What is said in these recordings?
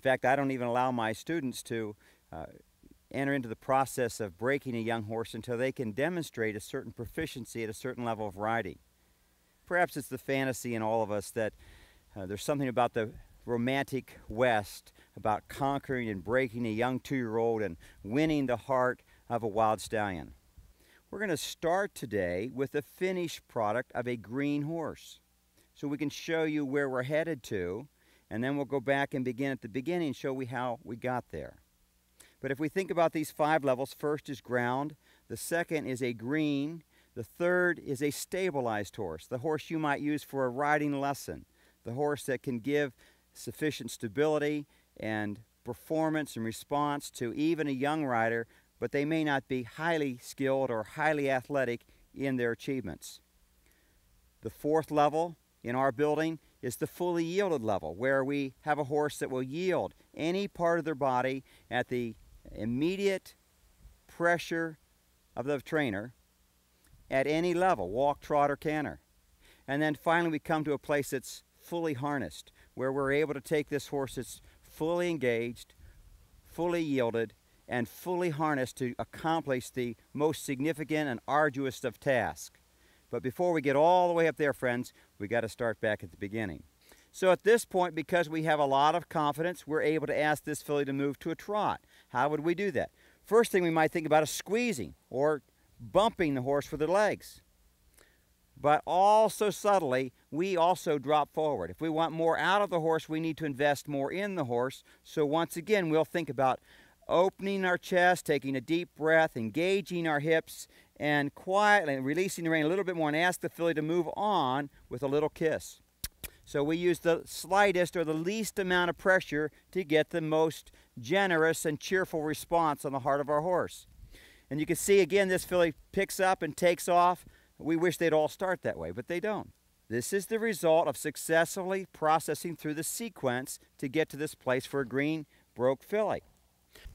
fact, I don't even allow my students to enter into the process of breaking a young horse until they can demonstrate a certain proficiency at a certain level of riding. Perhaps it's the fantasy in all of us that there's something about the romantic West about conquering and breaking a young 2-year-old and winning the heart of a wild stallion. We're going to start today with the finished product of a green horse, so we can show you where we're headed to, and then we'll go back and begin at the beginning and show you how we got there. But if we think about these 5 levels, first is ground, the second is a green, the third is a stabilized horse, the horse you might use for a riding lesson, the horse that can give sufficient stability and performance and response to even a young rider, but they may not be highly skilled or highly athletic in their achievements. The 4th level in our building is the fully yielded level, where we have a horse that will yield any part of their body at the immediate pressure of the trainer at any level, walk, trot, or canter. And then finally we come to a place that's fully harnessed, where we're able to take this horse that's fully engaged, fully yielded, and fully harnessed to accomplish the most significant and arduous of tasks. But before we get all the way up there, friends, we got to start back at the beginning. So at this point, because we have a lot of confidence, we're able to ask this filly to move to a trot. How would we do that? First thing we might think about is squeezing or bumping the horse with the legs. But also subtly, we also drop forward. If we want more out of the horse, we need to invest more in the horse. So once again, we'll think about opening our chest, taking a deep breath, engaging our hips, and quietly releasing the rein a little bit more and ask the filly to move on with a little kiss. So we use the slightest or the least amount of pressure to get the most generous and cheerful response on the heart of our horse. And you can see again, this filly picks up and takes off. We wish they'd all start that way, but they don't. This is the result of successfully processing through the sequence to get to this place for a green broke filly.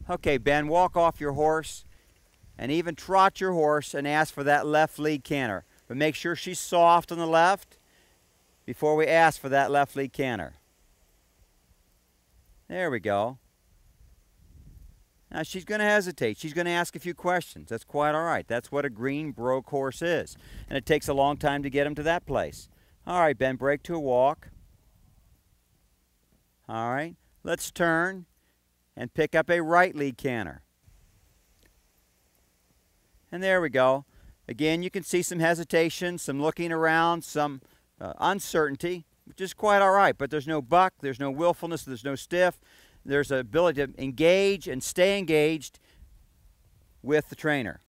Okay, Ben, walk off your horse and even trot your horse and ask for that left lead canter. But make sure she's soft on the left before we ask for that left lead canter. There we go. Now she's going to hesitate. She's going to ask a few questions. That's quite all right. That's what a green broke horse is. And it takes a long time to get him to that place. All right, Ben, break to a walk. All right, let's turn and pick up a right lead canter. And there we go. Again, you can see some hesitation, some looking around, some uncertainty, which is quite all right. But there's no buck, there's no willfulness, there's no stiff. There's an ability to engage and stay engaged with the trainer.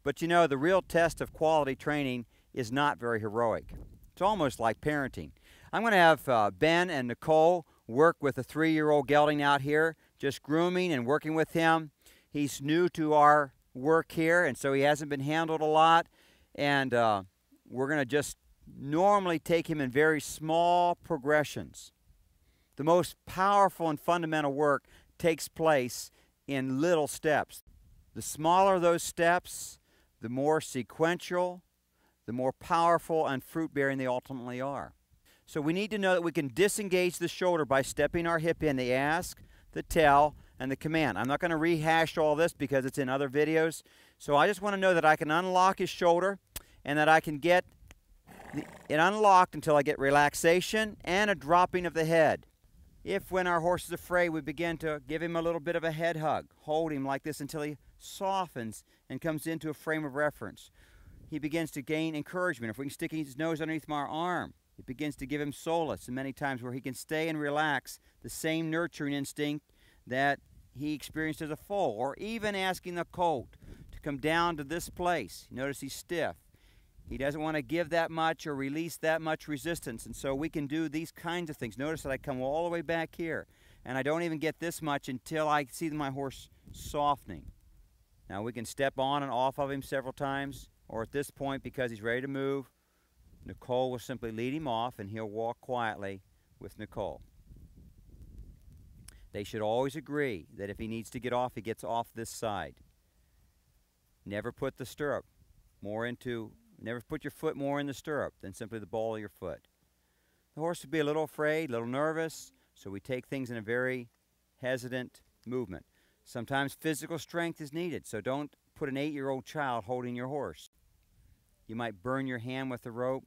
But you know, the real test of quality training is not very heroic. It's almost like parenting. I'm going to have Ben and Nicole work with a 3-year-old gelding out here, just grooming and working with him. He's new to our work here, and so he hasn't been handled a lot. And we're going to just normally take him in very small progressions. The most powerful and fundamental work takes place in little steps. The smaller those steps, the more sequential, the more powerful and fruit-bearing they ultimately are. So we need to know that we can disengage the shoulder by stepping our hip in the ask, the tell, and the command. I'm not going to rehash all this because it's in other videos. So I just want to know that I can unlock his shoulder and that I can get it unlocked until I get relaxation and a dropping of the head. If when our horse is afraid, we begin to give him a little bit of a head hug, hold him like this until he softens and comes into a frame of reference. He begins to gain encouragement. If we can stick his nose underneath our arm, it begins to give him solace, and many times where he can stay and relax, the same nurturing instinct that he experienced as a foal. Or even asking the colt to come down to this place. Notice he's stiff. He doesn't want to give that much or release that much resistance, and so we can do these kinds of things. Notice that I come all the way back here, and I don't even get this much until I see my horse softening. Now we can step on and off of him several times, or at this point, because he's ready to move, Nicole will simply lead him off, and he'll walk quietly with Nicole. They should always agree that if he needs to get off, he gets off this side. Never put the stirrup more into Never put your foot more in the stirrup than simply the ball of your foot. The horse would be a little afraid, a little nervous, so we take things in a very hesitant movement. Sometimes physical strength is needed, so don't put an 8-year-old child holding your horse. You might burn your hand with the rope,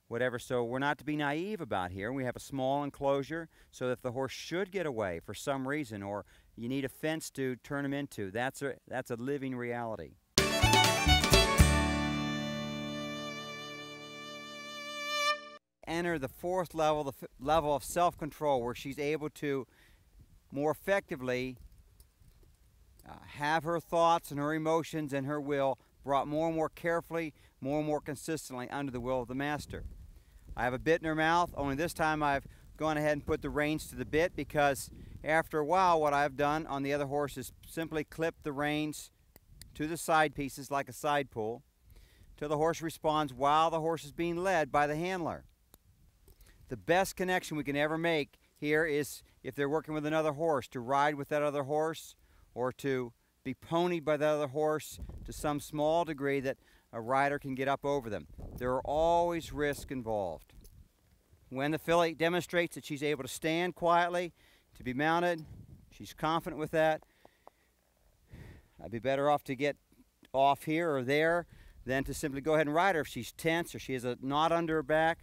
whatever. So we're not to be naive about here. We have a small enclosure so that if the horse should get away for some reason, or you need a fence to turn him into, that's a living reality. Enter the fourth level, the level of self-control, where she's able to more effectively have her thoughts and her emotions and her will brought more and more carefully, more and more consistently under the will of the master. I have a bit in her mouth, only this time I've gone ahead and put the reins to the bit, because after a while what I've done on the other horse is simply clip the reins to the side pieces like a side pull till the horse responds while the horse is being led by the handler. The best connection we can ever make here is if they're working with another horse, to ride with that other horse or to be ponied by that other horse to some small degree that a rider can get up over them. There are always risks involved. When the filly demonstrates that she's able to stand quietly, to be mounted, she's confident with that, I'd be better off to get off here or there than to simply go ahead and ride her. If she's tense or she has a knot under her back,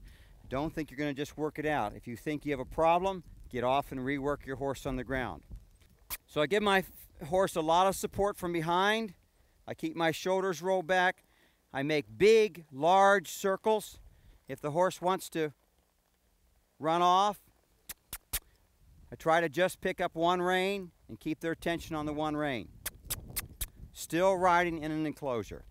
don't think you're going to just work it out. If you think you have a problem, get off and rework your horse on the ground. So I give my horse a lot of support from behind. I keep my shoulders rolled back. I make big, large circles. If the horse wants to run off, I try to just pick up one rein and keep their attention on the one rein. Still riding in an enclosure.